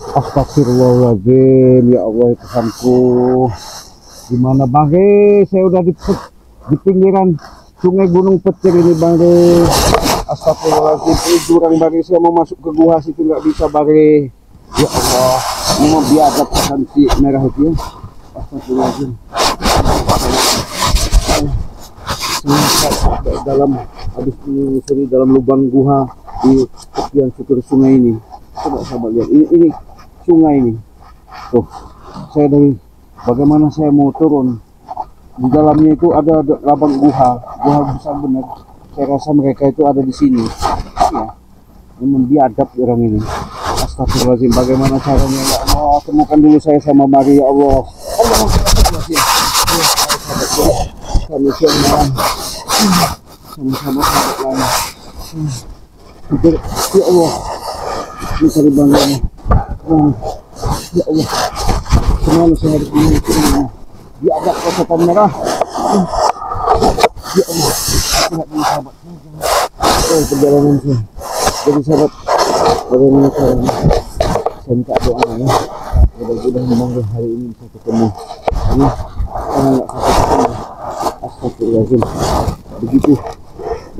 Astagfirullahaladzim, ya Allah Tuhanku. Gimana Bang Re? Saya udah di pinggiran sungai Gunung Petir ini Bang Re. Astagfirullahaladzim, ini jurang Bang Re. Saya mau masuk ke gua situ nggak bisa Bang Re. Ya Allah, ini mau biadab cantik merah itu ya. Astagfirullahaladzim. Dalam habis menyusuri dalam lubang gua di tepian syukur sungai ini. Coba sahabat lihat, ini sungai ini. Tuh, saya dari bagaimana saya mau turun. Di dalamnya itu ada labang gua besar benar. Saya rasa mereka itu ada di sini. Ya, memang biadab orang ini. Astagfirullahaladzim, bagaimana caranya ya Allah, temukan dulu saya sama Mari ya Allah. Astagfirullahaladzim. Kami siang sama-sama sahabat lain. Ya Allah, ini cari bangganya. Ya Allah, kemana saya harus menuju? Biadab kotoran merah. Ya Allah, lihat ini sahabat. Perjalanan saya. Jadi sahabat, bagaimana caranya? Saya minta doanya ya. Mudah-mudahan Bang Re hari ini bisa ketemu. Ini karena nggak sampai ketemu. Astagfirullahaladzim. Begitu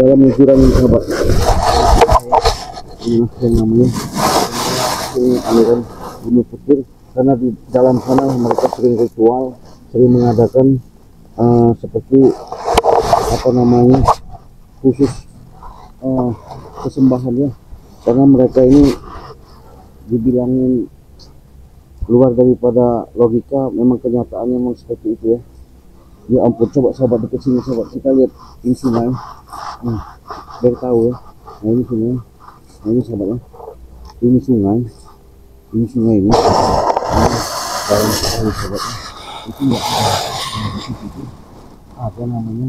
dalamnya jurang ini sahabat. Ini yang namanya ini aliran Gunung Petir, karena di dalam sana mereka sering ritual, sering mengadakan seperti apa namanya khusus kesembahan ya, karena mereka ini dibilangin luar daripada logika, memang kenyataannya memang seperti itu ya. Ya ampun, coba sahabat dekat sini sahabat, kita lihat ini sungai. Biar tahu ya. Nah ini sungai. Nah ini sahabat ya. Ini sungai. Ini sungai ini. Dalam sekali sahabat. Itu enggak ada namanya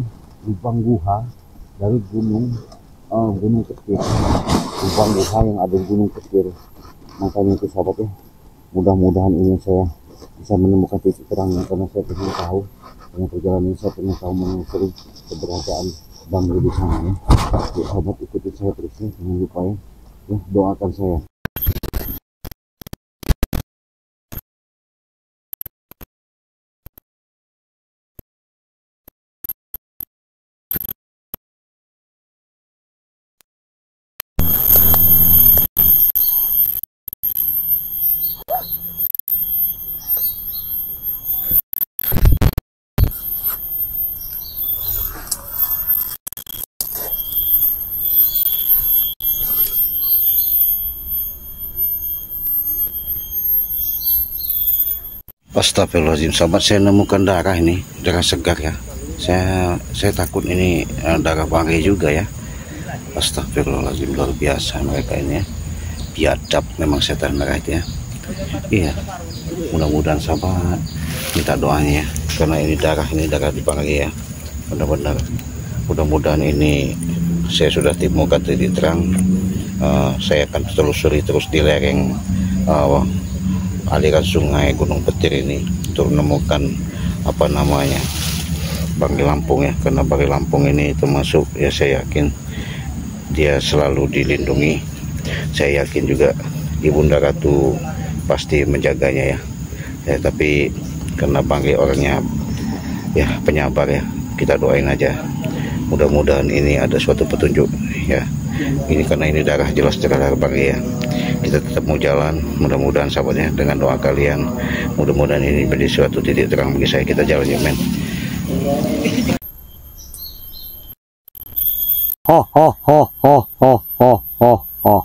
lubang guha dari Gunung Petir. Lubang guha yang ada di Gunung Petir. Makanya itu sahabat ya. Mudah-mudahan ini saya bisa menemukan titik terangnya, karena saya ingin tahu dengan perjalanan saya pernah tahu menelusuri keberadaan Bang Re di sana ya. Yuk sahabat, ikuti saya terus ya, jangan lupa ya, doakan saya. Astagfirullahaladzim, sahabat, saya nemukan darah ini, darah segar ya. Saya takut ini darah Bang Re juga ya. Astagfirullahaladzim, luar biasa mereka ini ya. Biadab memang setan mereka itu ya. Iya, mudah-mudahan sahabat minta doanya ya, karena ini darah di Bang Re ya. Benar-benar, mudah-mudahan ini saya sudah temukan titik terang. Saya akan telusuri terus di lereng aliran sungai Gunung Petir ini untuk menemukan apa namanya Bang Re Lampung ya, karena Bang Re Lampung ini termasuk ya, saya yakin dia selalu dilindungi. Saya yakin juga Ibunda Ratu pasti menjaganya ya, tapi karena Bang Re orangnya ya penyabar ya, kita doain aja, mudah-mudahan ini ada suatu petunjuk ya. Ini karena ini darah, jelas darah Bang Re ya. Kita tetap mau jalan, mudah-mudahan sahabatnya dengan doa kalian, mudah-mudahan ini menjadi suatu titik terang bagi saya. Kita jalan ya men. Ho ho ho ho ho ho ho ho.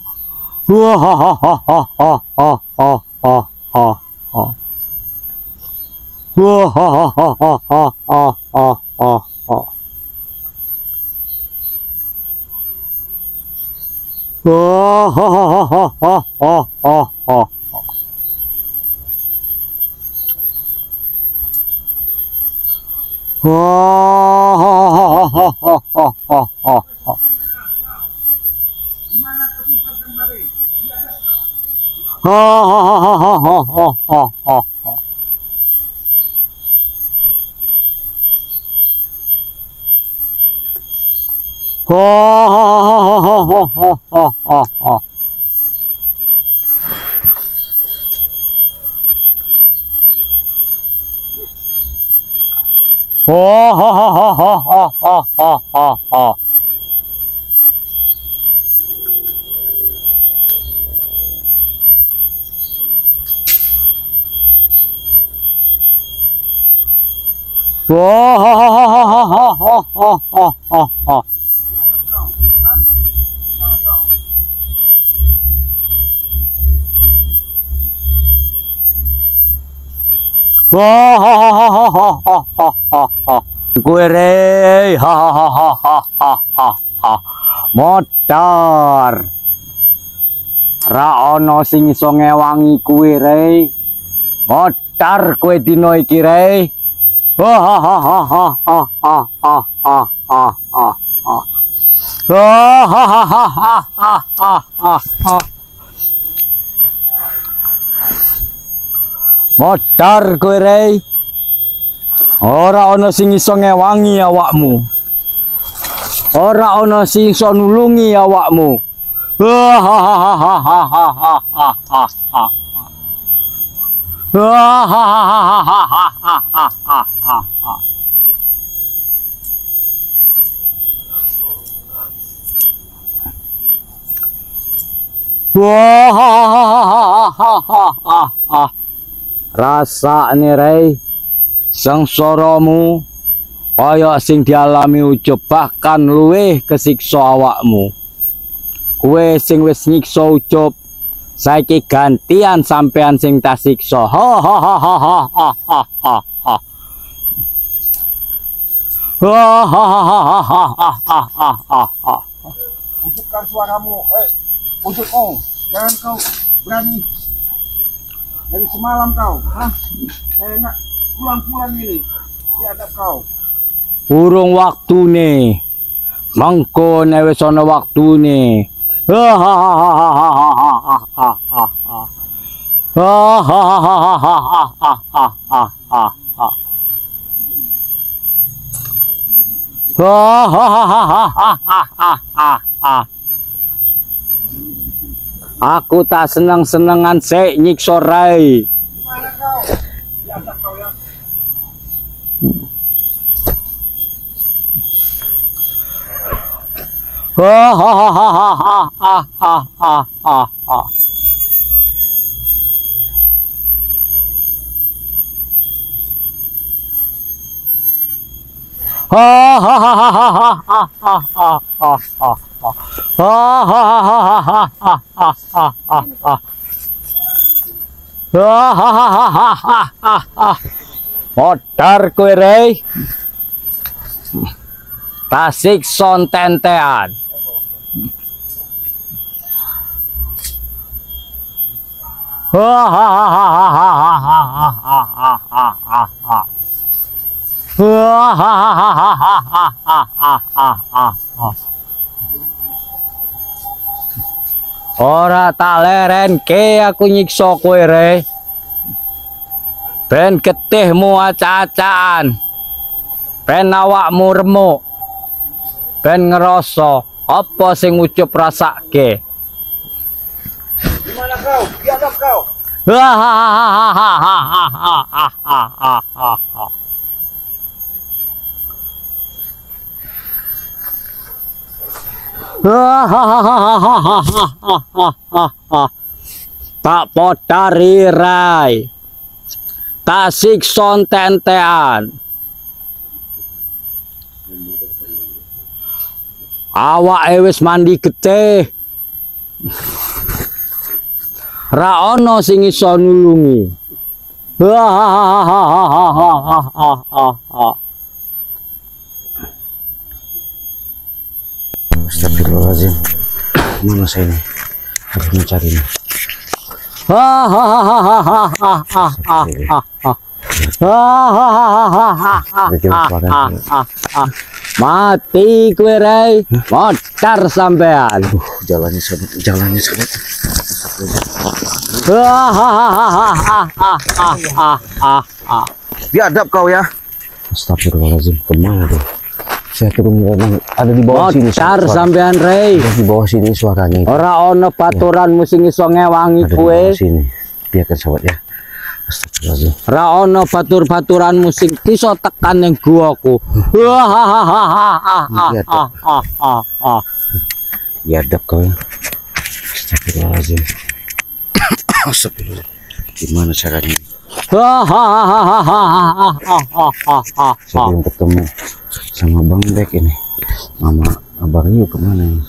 Wah ha ha ha ha ha ha ha ha ha ha. Wah ha ha ha ha ha ha ha ha. Oh, ha, ha, ha, ha, ha, ha, ha. Oh, ha, ha, ha, ha, ha, ha, ha, ha. Gimana kau simpankan Bang Re? Ha, ha, ha, ha, ha, ha, ha, ha, ha. Ha, ha, ha, ha, ha, ha, ha, ha. Oh, ho, ho, ho, ho, ho, ho, ho, ho, ho. Oh, ho, ho, ho, ho, ho, ho, ho, ho, ho. Gue re, motor. Ra ono sing iso ngewangi kuwi re. Motor kowe dino iki re. Motor kowe re. Ora ana sing iso ngewangi awakmu. Ora ana sing iso nulungi awakmu. Rasa nih rey sengsaramu kaya sing dialami Ucup, bahkan luwih kesiksa awakmu. Kue sing wis nyiksa Ucup, saiki gantian sampean sing tak siksa. Wujudkan suaramu, Ucup, jangan kau berani. Dari semalam kau, saya enggak pulang-pulang ini, biadab kau. Urung waktune, mengko nek wis ana waktune. Aku tak seneng-senengan sik nyiksa rai. Gimana kau? Biadab kau ya. Modar kowe re. Tasik son tentean. Ora tak lerenke aku nyiksa kowe re. Ben getihmu acak-acakan. Ben awakmu remuk. Ben ngerasa apa sing Ucup rasake. Gimana kau? Biadab kau. Tak potari rai. Tak sikson tentean. Awake wis mandi getih. Ra ono sing iso nulungi. Astagfirullahaladzim. Mana saya ini? Harus mencari ini. Mati kowe rai, motor sampean. Jalannya sangat. Biadab kau ya. Astagfirullahaladzim, kemana tuh? Saya turun ada di bawah sini. Motor sampean rai. Di bawah sini suaranya. Ora ono paturan musim iso ngewangi ada kowe. di bawah sini. Biarkan sobat ya. Astagfirullahaladzim. Ra ono batur-baturan musik iso tekan ning guaku. Biadab kau. Astagfirullahaladzim. Astagfirullah. Gimana caranya? Sebelum ketemu sama Bang Bek ini, Mama Abang Yu kemana ini?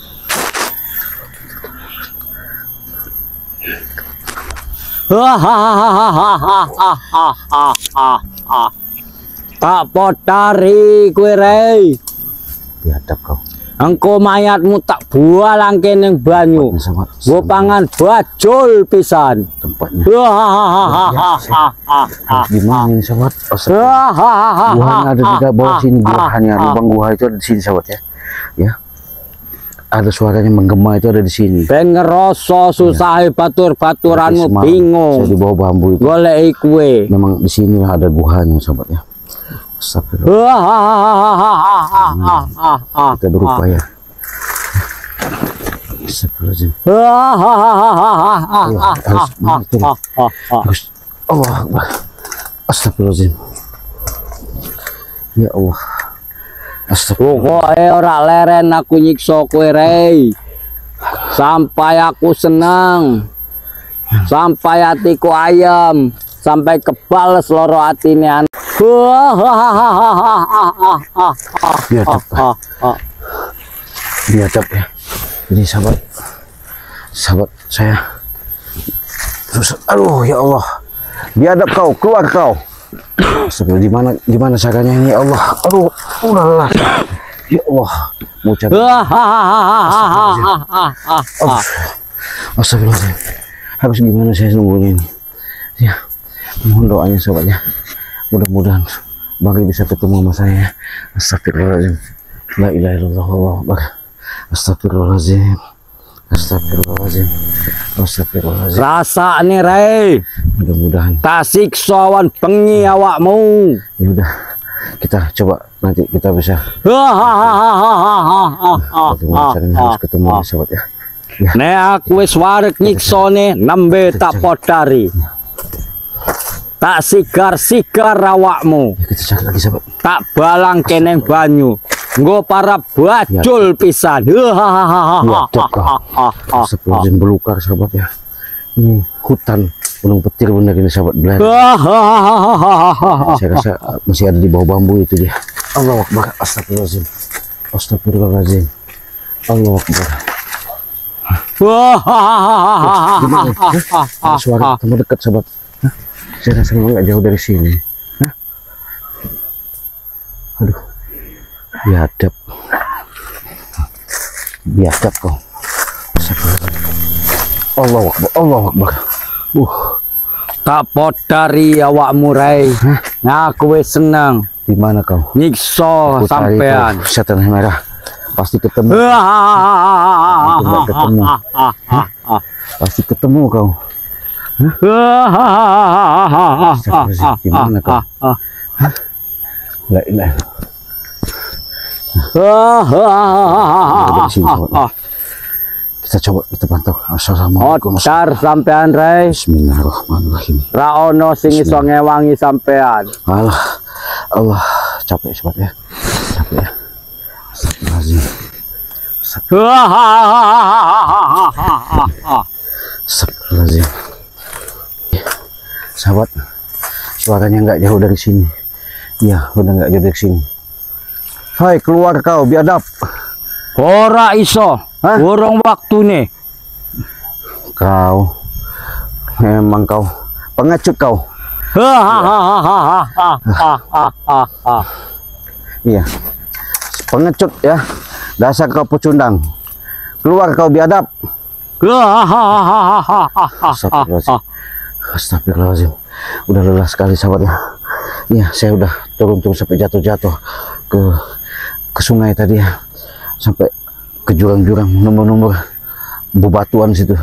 Tak potari kowe rei. Biadab kau. Engko mayatmu tak bualang ning banyu. Nggo pangan bajul pisan. Tempatnya. Gimana ini sahabat? Guanya ada di bawah sini, guanya lubang gua itu ada di sini sahabat ya. Ya. Ada suaranya menggema itu ada di sini. Ben ngerasa susah batur-baturanmu bingung. Saya di bawah bambu itu. Goleki kowe. Memang di sini ada guanya sahabat ya. Astagfirullah. Kita berupaya. Astagfirullahaladzim. Harus Allah Akbar. Astagfirullahaladzim. Ya Allah. Astagfirullah. Pokoke ora leren aku nyiksa kowe rei. Sampai aku senang. Sampai hatiku ayam. Sampai kebal seloro atine. Biadab ya. Ini sahabat saya. Terus, aduh ya Allah. Biadab kau, keluar kau. Seperti gimana caranya ini ya Allah. Aduh, udahlah. Ya Allah. Mau cari. Astagfirullahaladzim. Harus gimana saya sembunyi ini? Ya, mohon doanya sahabatnya. Mudah-mudahan Bang bisa ketemu sama saya. Astagfirullahaladzim. La ilaha illallah wallahu akbar. Astagfirullahaladzim. Astagfirullahaladzim. Astagfirullahaladzim. Rasa nih rei. Mudah-mudahan. Tak siksa wan bengi awakmu. Ya udah, kita coba nanti kita bisa. Bagaimana caranya harus ketemu ya, sahabat ya. Ya. Nek aku wis wareg nyiksane nembe tak podari. Tak sigar-sigar awakmu. Ya, kita cari lagi sahabat. Tak balang keneng banyu. Nggo para bajul pisan. Astagfirullahaladzim, belukar sahabat ya. Ini hutan gunung petir benar ini sahabat belar. Saya rasa masih ada di bawah bambu itu dia. Allahu Akbar. Astagfirullahaladzim. Astagfirullahaladzim. Allahu Akbar. Gimana? Ada suara tambah dekat sahabat. Hah? Saya rasa memang nggak jauh dari sini. Hah? Aduh, biadab kau. Allahu Akbar, Allahu Akbar. Tak podari awakmu rei. Nah aku wis seneng. Di mana kau? Nyiksa Aku cari sampean. tuh setan merah. Pasti ketemu. Ketemu. Pasti ketemu kau. Gimana kau? La ilaha. Kita coba kita pantau. Assalamualaikum. Odar sampean rei. Bismillahirrahmanirrahim. Ra ono sing iso ngewangi sampean. Allah capek sobat ya. Capek ya. Astagfirullahaladzim. Astagfirullahaladzim. Sahabat, suaranya nggak jauh dari sini. Iya, udah nggak jauh dari sini. Hai, keluar kau biadab. Ora iso. Urung waktune. Kau memang kau pengecut kau. Iya, pengecut ya. Dasar kau pecundang. Keluar kau biadab. Astagfirullahaladzim. Astagfirullahaladzim. Udah lelah sekali sahabat ya. Iya, saya udah turun sampai jatuh ke sungai tadi ya. Sampai ke jurang-jurang, nomor-nomor bebatuan situ.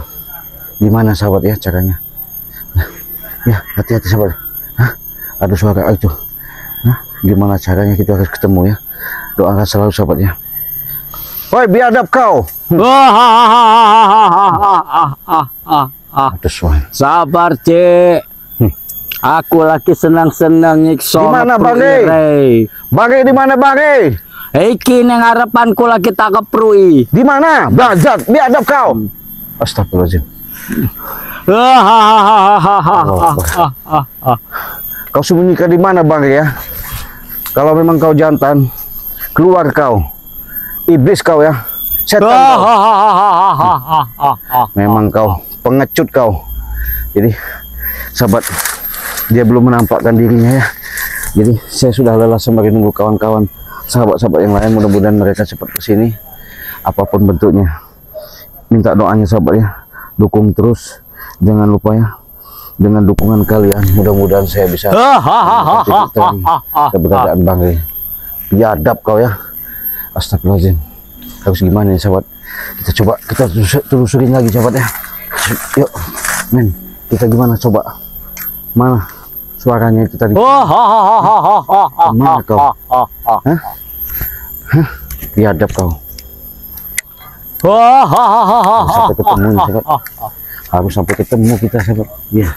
Gimana sahabat ya caranya? Ya, hati-hati sahabat. Hah? Ada suara itu. Nah, gimana caranya kita harus ketemu ya? Doakan selalu sahabat ya. Woi, biadab kau. Sabar, Cek. Aku lagi senang-senang nyiksa. Di mana Bangge? Bangge di mana Bangge? Iki nang harapanku lagi tak keprui. Di mana? Bajak, biadab kau. Astagfirullahaladzim. Kau sembunyikan di mana Bangge ya? Kalau memang kau jantan, keluar kau. Iblis kau ya. Setan kau. Memang kau pengecut kau. Jadi sahabat, dia belum menampakkan dirinya ya. Jadi saya sudah lelah sembari nunggu kawan-kawan, sahabat-sahabat yang lain. Mudah-mudahan mereka cepat kesini, apapun bentuknya. Minta doanya sahabat ya, dukung terus, jangan lupa ya. Dengan dukungan kalian, mudah-mudahan saya bisa keberadaan Bangge. Biadab kau ya. Astagfirullahaladzim. Harus gimana nih sahabat? Kita coba, kita telusurin lagi sahabat ya. Yuk, men, kita gimana coba? Mana suaranya itu tadi? Mana kau? Hah? Biadab kau. Harus sampai ketemu nih sahabat. Harus sampai ketemu kita sahabat. Ya.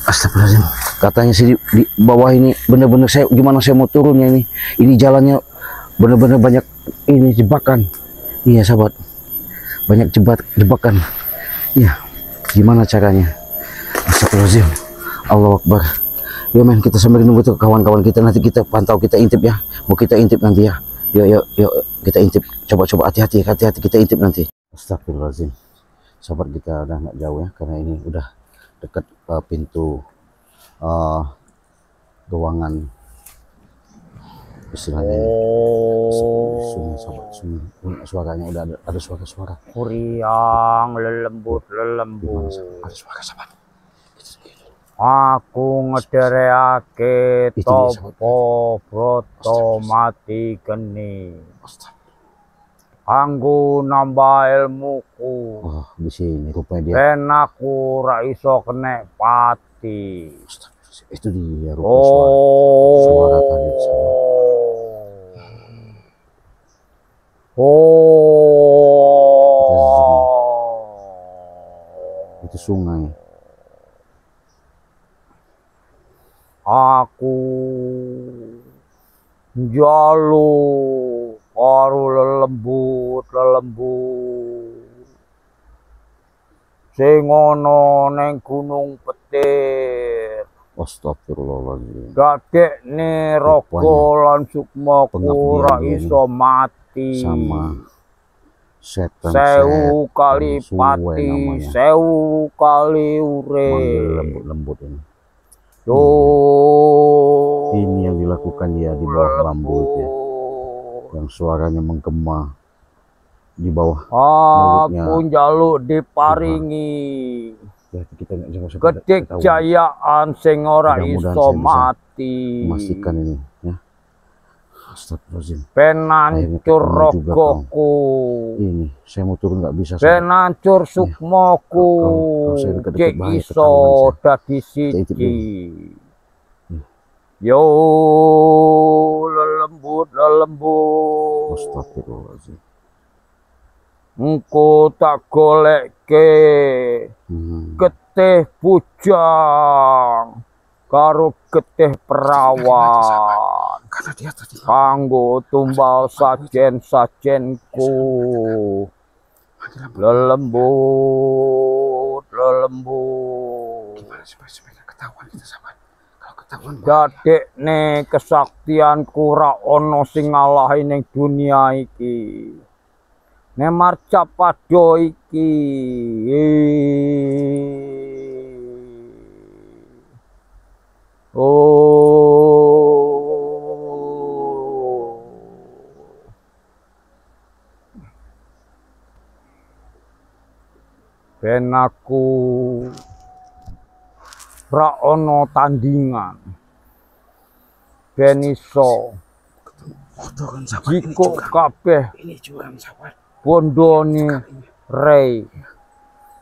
Astagfirullahaladzim. Katanya sih di bawah ini bener-bener saya gimana saya mau turunnya ini. Ini jalannya bener-bener banyak ini jebakan. Iya sahabat. Banyak jebakan. Iya. Gimana caranya? Astagfirullahaladzim. Allahu Akbar. Yo men, kita sambil nunggu tuh kawan-kawan kita, nanti kita pantau, kita intip ya. Mau kita intip nanti ya. Yuk kita intip. Coba hati-hati kita intip nanti. Astagfirullahaladzim. Sahabat, kita udah nggak jauh ya, karena ini udah dekat pintu ruangan istilahnya sunyi sahabat, sunyi. Suaranya udah ada suara-suara Kuriang lelembut. ada suara sahabat. Aku ngedereake topo broto mati geni. Kanggo nambah ilmuku. Oh, di sini rupanya dia. Ben aku ra iso kenek pati. Itu dia rupanya suara tadi sahabat. Itu sungai. Aku njalu karo lelembut sing ana ning Gunung Petir. Astagfirullahaladzim. Gadekne raga lan sukmaku ora iso mati. Sama setan 1000 kali pati, 1000 kali urip. Lembut ini. Ini yang dilakukan dia di bawah bambu itu ya. Yang suaranya menggema di bawah mulutnya. Aku njaluk diparingi ya, kita kedikjayaan sing ora iso mati. Memastikan ini ya. Astagfirullahaladzim. Ben hancur rogoku. Ini saya mau turun nggak bisa. Ben hancur sukmaku. Cek iso dadi siji. Yo lelembut. Astagfirullahaladzim. Engko tak golekke getih bujang karo getih perawan. Karena dia tadi kanggo tumbal sajen-sajenku. Lelembut. Gimana supaya ketahuan kita sahabat? Kalau ketahuan dadekne kesaktianku ra ono sing ngalahi ning dunia iki. Nemar capado iki. Ben aku ra ono tandingan. Ben iso jiko kabeh ini jurang sahabat. Bondone rei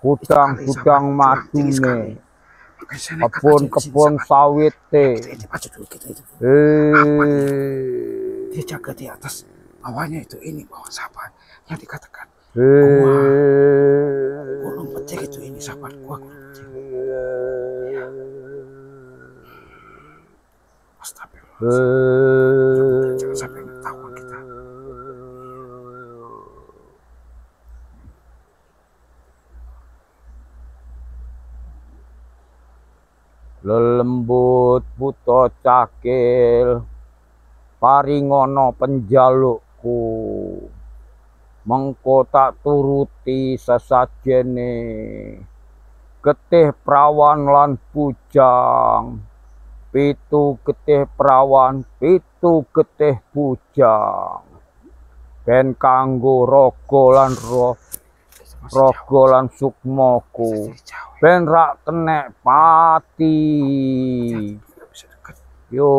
gudang-gudang madune kebun sawite. Dia jaga di atas bawahnya itu, ini bawah sahabat yang dikatakan gunung petir itu, ini sahabat gua gunung petir. Jangan sampai ketahuan kita. Lelembut buta cakil paringono penjalukku, mengko tak turuti sesajene, getih prawan lan bujang, pitu getih prawan pitu getih bujang, ben kanggo raga lan raga lan sukmaku, ben rak kenek pati. Yo,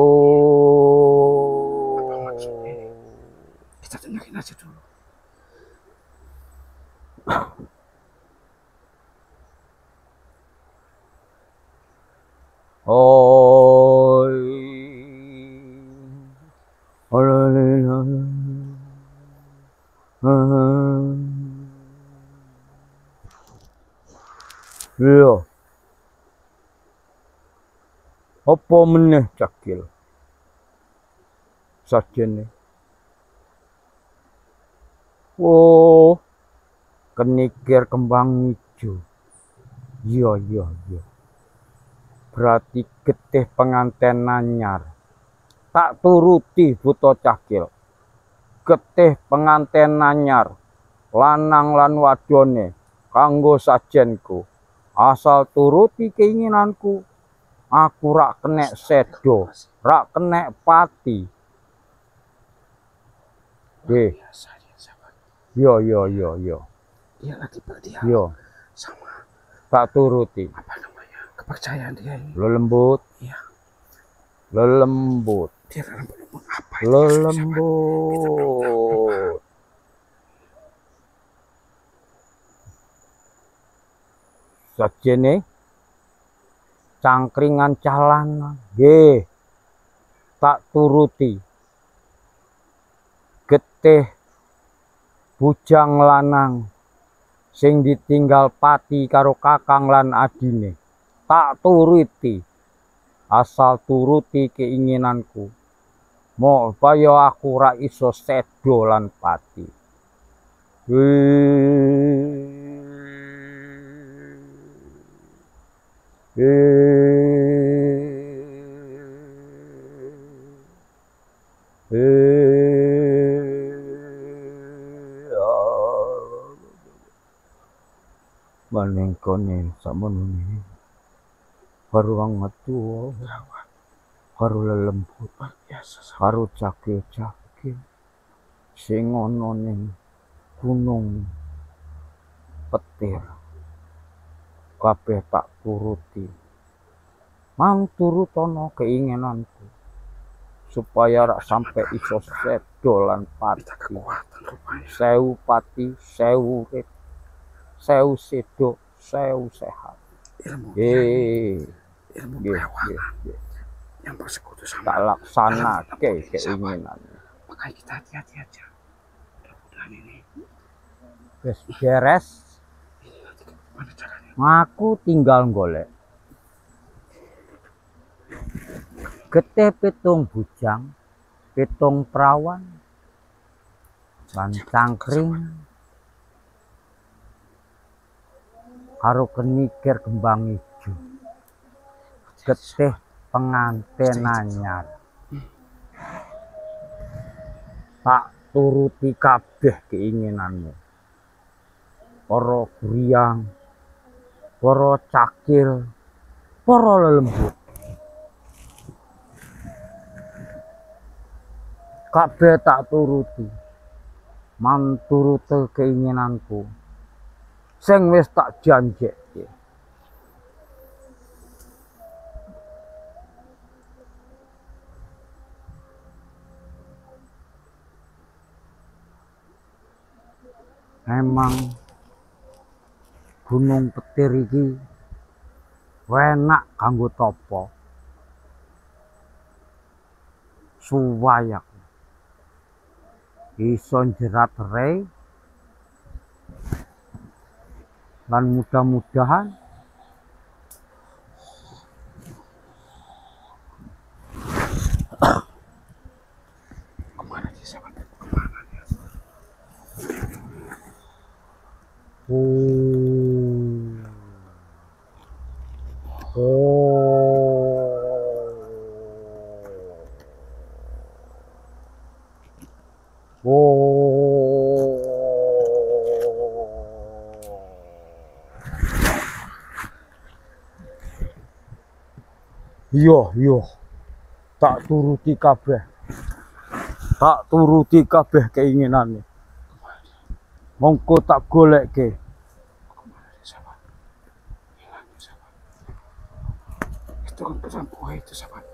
Kita dengerin aja dulu. oi, iya, apa meneh cakil sajene. Oh, kenikir kembang ijo. Iya. Berarti getih penganten anyar. Tak turuti buta cakil. Getih penganten anyar, lanang lan wadone kanggo sajenku. Asal turuti keinginanku, aku rak kenek sedo, rak kenek pati. Yo. Dia lagi berdialog Yo, sama tak turuti. apa namanya, kepercayaan dia ini. Lelembut. Iya. Lelembut. Dia lelembut apa itu? Lelembut. Sajene cangkringan calana, nggih. Tak turuti. Getih bujang lanang sing ditinggal pati karo kakang lan adine, tak turuti. Asal turuti keinginanku, mau supaya aku ra iso sedo lan pati. Maning kone sakmono karo wong metu, karo lelembut, karo cakil-cakil sing ana ning gunung petir, kabeh tak turuti. Manturutono keinginanku supaya rak sampai iso sedo lan pati. Sewu pati, sewu urip, sewu sedo, sewu sehat. Ilmu pewayangan yang bersekutu sama tak laksanake keinginan. Makanya kita hati-hati aja. Mudah-mudahan ini Wis beres. mana caranya? Aku tinggal golek getih pitung bujang, pitung prawan, lan cangkring karo kenikir kembang ijo. Getih penganten anyar. Tak turuti kabeh keinginanmu. Para guriang, para cakil, para lelembut. Kabeh tak turuti. Manturute keinginanku sing wis tak janjekke. Emang gunung petir iki enak kanggo topo. Suwayak iso jerat rei lan mudah-mudahan Iya, tak turuti kabeh. Tak turuti kabeh keinginane. Mongko tak golekke. Itu kan pesan buah itu, sahabat.